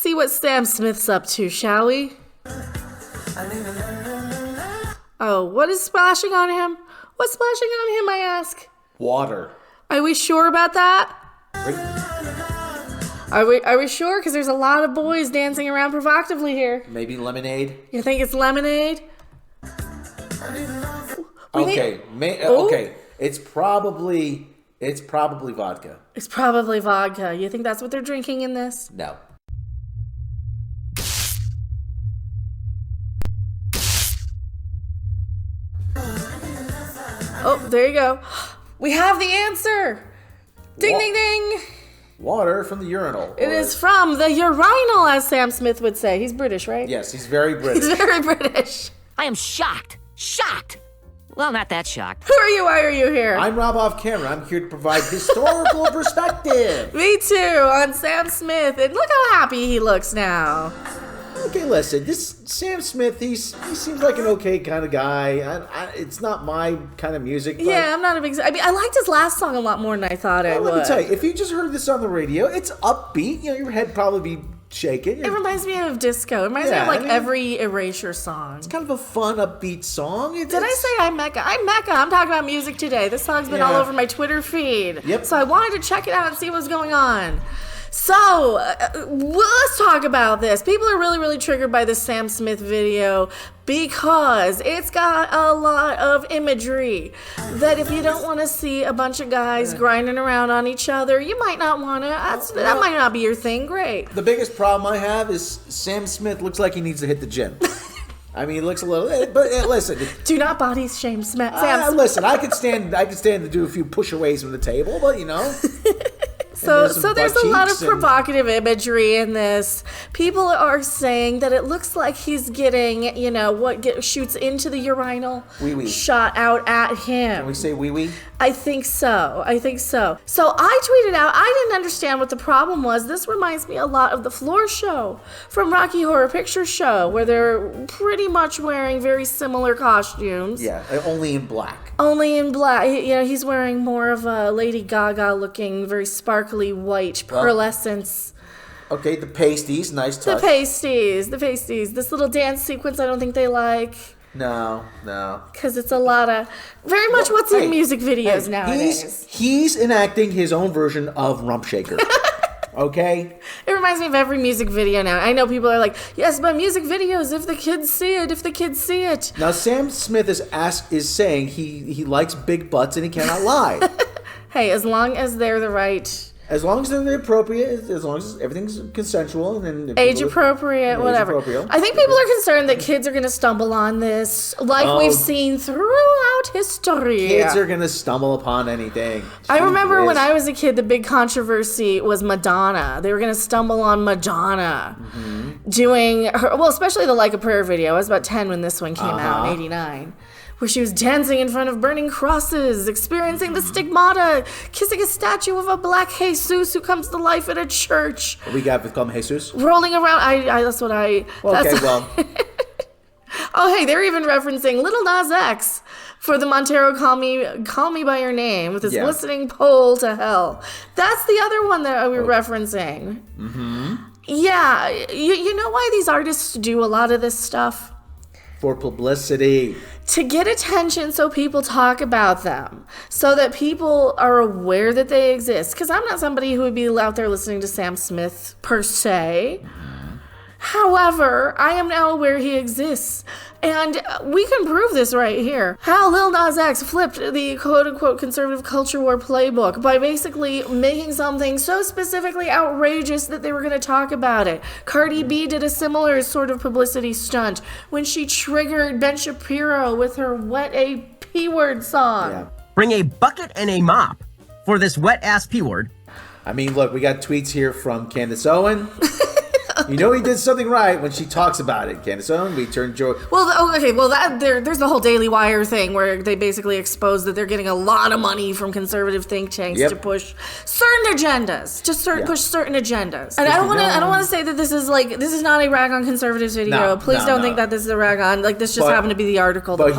see what Sam Smith's up to, shall we? Oh, what is splashing on him? What's splashing on him, I ask? Water. Are we sure about that? Are we sure? Because there's a lot of boys dancing around provocatively here. Maybe lemonade? You think it's lemonade? Okay. Okay. It's probably vodka. It's probably vodka. You think that's what they're drinking in this? No. Oh, there you go. We have the answer. Ding, ding, ding. Water from the urinal. It is from the urinal, as Sam Smith would say. He's British, right? Yes, he's very British. He's very British. I am shocked. Shocked. Well, not that shocked. Who are you? Why are you here? I'm Rob off camera. I'm here to provide historical perspective. Me too, on Sam Smith. And look how happy he looks now. Okay, listen. This Sam Smith, he seems like an okay kind of guy. It's not my kind of music. But Yeah, I'm not a big... I mean, I liked his last song a lot more than I thought I would. Let me tell you, if you just heard this on the radio, it's upbeat. You know, your head probably be shaking. It reminds me of disco. It reminds me of every Erasure song. It's kind of a fun, upbeat song. Did I say I'm Mecca? I'm Mecca. I'm talking about music today. This song's been all over my Twitter feed. Yep. So I wanted to check it out and see what's going on. So, let's talk about this. People are really, really triggered by this Sam Smith video because it's got a lot of imagery that if you don't want to see a bunch of guys grinding around on each other, you might not want to. That might not be your thing. Great. The biggest problem I have is Sam Smith looks like he needs to hit the gym. I mean, he looks a little, but listen. Do not body shame Sam Smith. Listen, I could stand to do a few push-aways from the table, but you know. So there's a lot of provocative imagery in this. People are saying that it looks like he's getting, shoots into the urinal, shot out at him. Can we say wee-wee? I think so. So I tweeted out, I didn't understand what the problem was. This reminds me a lot of the floor show from Rocky Horror Picture Show, where they're pretty much wearing very similar costumes. Yeah, only in black. Only in black. He's wearing more of a Lady Gaga looking, very sparkly white pearlescence. Okay, the pasties, nice touch. The pasties. This little dance sequence, I don't think they like. No. Because it's a lot of, very much what's in music videos nowadays. He's enacting his own version of Rump Shaker. Okay? It reminds me of every music video now. I know people are like, yes, but music videos, if the kids see it. Now, Sam Smith is saying he likes big butts and he cannot lie. Hey, as long as they're the right... As long as they're appropriate, as long as everything's consensual, and then age appropriate, whatever. I think people are concerned that kids are going to stumble on this, like we've seen throughout history. Kids are going to stumble upon anything. I remember when I was a kid, the big controversy was Madonna. They were going to stumble on Madonna doing her, especially the Like a Prayer video. I was about 10 when this one came out in '89. Where she was dancing in front of burning crosses, experiencing the stigmata, kissing a statue of a black Jesus who comes to life at a church. We got to call him Jesus? Rolling around. That's what I... Oh, hey, they're even referencing Little Nas X for the Montero Call Me By Your Name with his listening pole to hell. That's the other one that we were referencing. Yeah, you know why these artists do a lot of this stuff? For publicity. To get attention so people talk about them. So that people are aware that they exist. Because I'm not somebody who would be out there listening to Sam Smith per se. However, I am now aware he exists. And we can prove this right here. How Lil Nas X flipped the quote-unquote conservative culture war playbook by basically making something so specifically outrageous that they were going to talk about it. Cardi B did a similar sort of publicity stunt when she triggered Ben Shapiro with her Wet A P-Word song. Yeah. Bring a bucket and a mop for this wet-ass P-word. I mean, look, we got tweets here from Candace Owen. You know he did something right when she talks about it, Candace Owen. We turned Joe. There's the whole Daily Wire thing where they basically expose that they're getting a lot of money from conservative think tanks to push certain agendas, push certain agendas. And I don't want to say that this is not a rag on conservatives video. Please don't think that this is a rag on. Like this just happened to be the article. But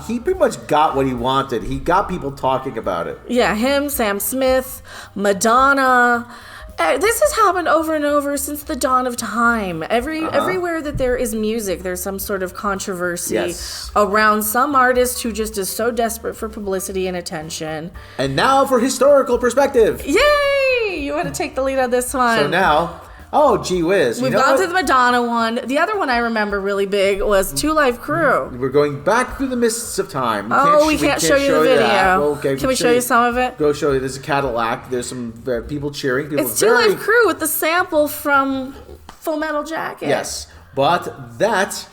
he pretty much got what he wanted. He got people talking about it. Yeah, him, Sam Smith, Madonna. This has happened over and over since the dawn of time. Everywhere that there is music, there's some sort of controversy around some artist who just is so desperate for publicity and attention. And now for historical perspective. Yay! You want to take the lead on this one. So now, oh, gee whiz. We've gone through the Madonna one. The other one I remember really big was Two Live Crew. We're going back through the mists of time. We can't show you the video. Well, okay, Can we show you some of it? Go show you. There's a Cadillac. There's some people cheering. It's Two Live Crew with the sample from Full Metal Jacket. Yes, but that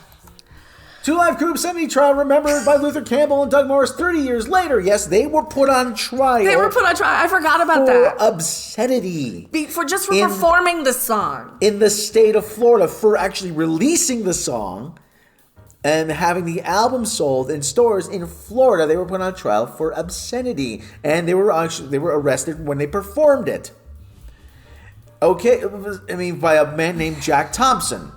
Two Live Crew obscenity trial remembered by Luther Campbell and Doug Morris 30 years later. Yes, they were put on trial. I forgot about for that. Obscenity. For performing the song. In the state of Florida, for actually releasing the song and having the album sold in stores in Florida. They were put on trial for obscenity. And they were arrested when they performed it. Okay, by a man named Jack Thompson.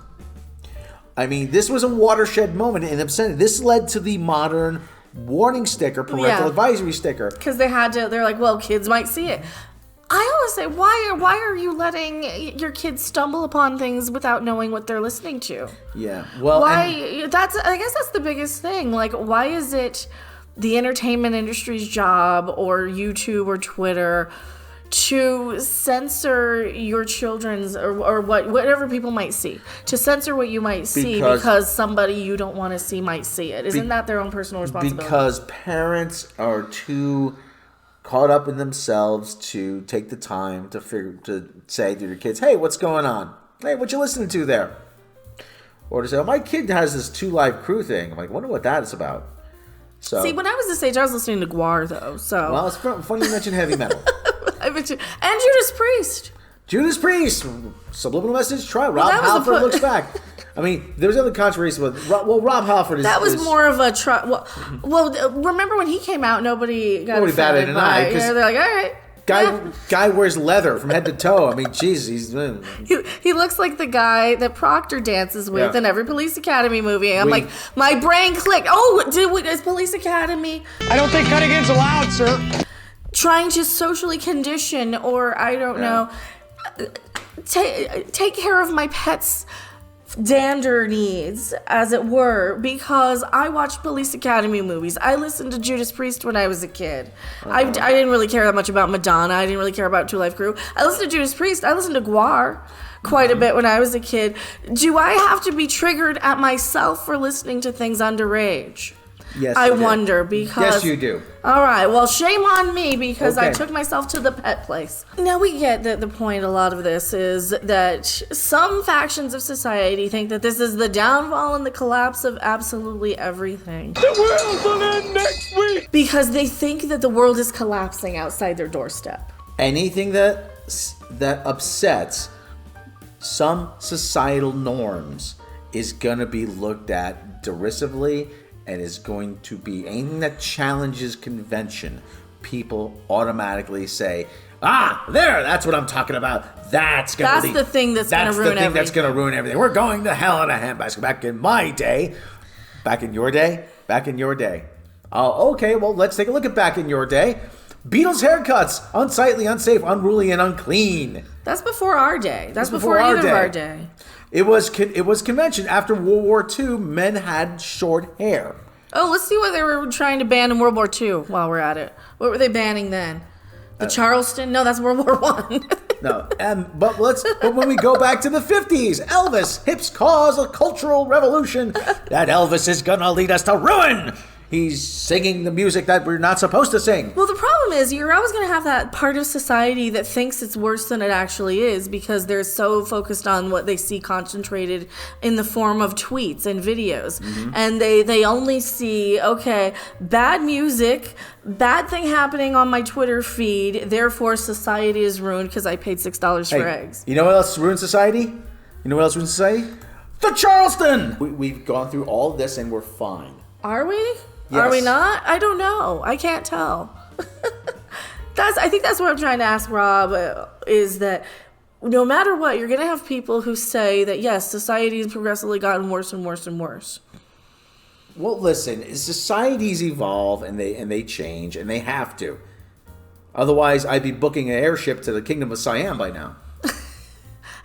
This was a watershed moment in obscenity. This led to the modern warning sticker, parental advisory sticker. Because they're like, well, kids might see it. I always say, why are you letting your kids stumble upon things without knowing what they're listening to? Yeah. Well, I guess that's the biggest thing. Like, why is it the entertainment industry's job or YouTube or Twitter to censor your children's or whatever people might see, to censor what you might see because somebody you don't want to see might see it? Isn't that their own personal responsibility? Because parents are too caught up in themselves to take the time to say to your kids, hey, what's going on? Hey, what you listening to there? Or to say, oh, my kid has this Two Live Crew thing. I'm like, wonder what that is about. So, see, when I was this age, I was listening to Guar, though. So, well, it's funny you mentioned heavy metal. And Judas Priest. Judas Priest. Subliminal message. Try. Rob Halford looks back. There's other controversy with. Rob Halford is. That was more of a try. Well, remember when he came out? Nobody batted an eye. They're like, all right. Guy wears leather from head to toe. Jeez, he looks like the guy that Proctor dances with in every Police Academy movie. I'm like, my brain clicked. Oh, is Police Academy? I don't think cutting-in's allowed, sir. Trying to socially condition, or I don't know, take care of my pet's dander needs, as it were, because I watched Police Academy movies. I listened to Judas Priest when I was a kid. I didn't really care that much about Madonna. I didn't really care about Two Live Crew. I listened to Judas Priest. I listened to Guar quite a bit when I was a kid. Do I have to be triggered at myself for listening to things underage? Yes, I wonder, because... Yes, you do. All right, well, shame on me, because I took myself to the pet place. Now, we get that the point a lot of this is that some factions of society think that this is the downfall and the collapse of absolutely everything. The world will end next week! Because they think that the world is collapsing outside their doorstep. Anything that upsets some societal norms is going to be looked at derisively, and is going to be anything that challenges convention. People automatically say, that's what I'm talking about. That's the thing that's going to ruin everything. That's going to ruin everything. We're going to hell in a handbasket. Back in my day. Back in your day. Oh, okay, well, let's take a look at back in your day. Beatles haircuts, unsightly, unsafe, unruly, and unclean. That's before our day. That's before either of our day. It was convention. After World War II, men had short hair. Oh, let's see what they were trying to ban in World War II while we're at it. What were they banning then? The Charleston? No, that's World War I. No, but when we go back to the 50s, Elvis, hips cause a cultural revolution. That Elvis is gonna lead us to ruin. He's singing the music that we're not supposed to sing. Well, the problem is you're always going to have that part of society that thinks it's worse than it actually is because they're so focused on what they see concentrated in the form of tweets and videos. Mm-hmm. And they only see, okay, bad music, bad thing happening on my Twitter feed, therefore society is ruined because I paid $6 for eggs. You know what else ruins society? The Charleston! We've gone through all this and we're fine. Are we? Yes. Are we not? I don't know. I can't tell. I think that's what I'm trying to ask Rob, is that no matter what, you're going to have people who say that, yes, society has progressively gotten worse and worse and worse. Well, listen, societies evolve and they change, and they have to. Otherwise, I'd be booking an airship to the Kingdom of Siam by now.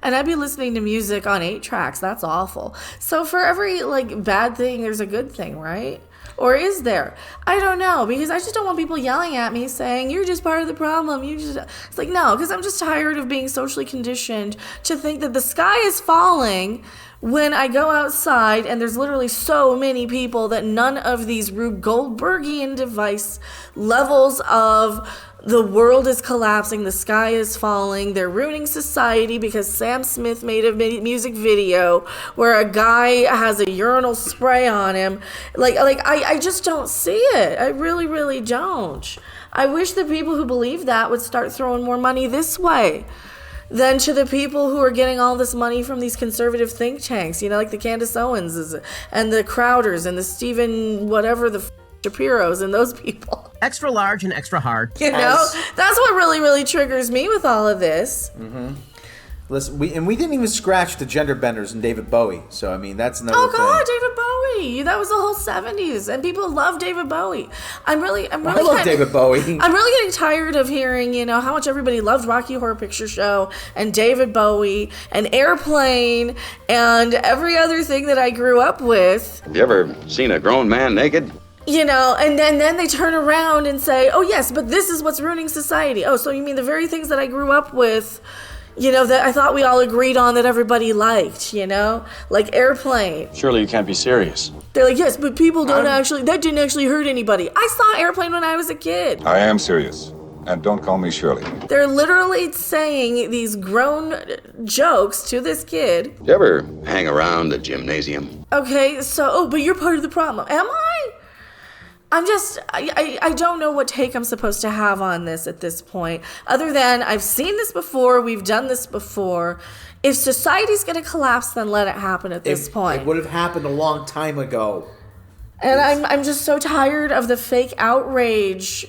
And I'd be listening to music on 8 tracks. That's awful. So for every like bad thing, there's a good thing, right? Or is there? I don't know, because I just don't want people yelling at me saying, you're just part of the problem. It's like, no, because I'm just tired of being socially conditioned to think that the sky is falling when I go outside and there's literally so many people that none of these Rube Goldbergian device levels of the world is collapsing, the sky is falling, they're ruining society because Sam Smith made a music video where a guy has a urinal spray on him. I just don't see it. I really, really don't. I wish the people who believe that would start throwing more money this way than to the people who are getting all this money from these conservative think tanks, like the Candace Owenses and the Crowders and the Stephen whatever the Shapiros and those people. Extra large and extra hard. That's what really, really triggers me with all of this. Mm-hmm. Listen, we didn't even scratch the gender benders and David Bowie. So I mean, that's another thing. God, David Bowie! That was the whole '70s, and people love David Bowie. I love David Bowie. I'm really getting tired of hearing, how much everybody loved Rocky Horror Picture Show and David Bowie and Airplane and every other thing that I grew up with. Have you ever seen a grown man naked? And then they turn around and say, oh yes, but this is what's ruining society. Oh, so you mean the very things that I grew up with, that I thought we all agreed on that everybody liked, like Airplane. Surely you can't be serious. They're like, yes, but people that didn't actually hurt anybody. I saw Airplane when I was a kid. I am serious. And don't call me Shirley. They're literally saying these grown jokes to this kid. You ever hang around the gymnasium? Okay, so, but you're part of the problem. Am I? I don't know what take I'm supposed to have on this at this point, other than I've seen this before, we've done this before. If society's going to collapse, then let it happen at this point. It would have happened a long time ago. And I'm just so tired of the fake outrage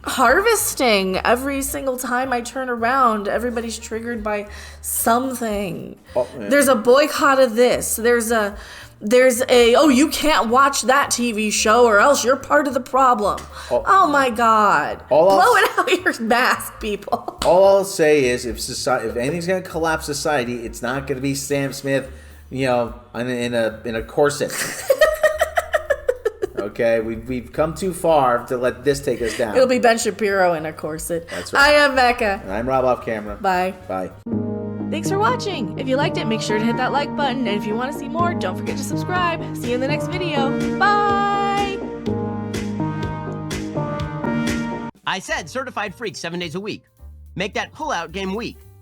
harvesting. Every single time I turn around, everybody's triggered by something. There's a boycott of this. There's a you can't watch that TV show or else you're part of the problem. Oh my God. Blow it out your mask, people. All I'll say is if anything's going to collapse society, it's not going to be Sam Smith, in a corset. Okay, we've come too far to let this take us down. It'll be Ben Shapiro in a corset. That's right. I am Becca. And I'm Rob off camera. Bye. Bye. Thanks for watching. If you liked it, make sure to hit that like button. And if you want to see more, don't forget to subscribe. See you in the next video. Bye! I said certified freak 7 days a week. Make that pull-out game week.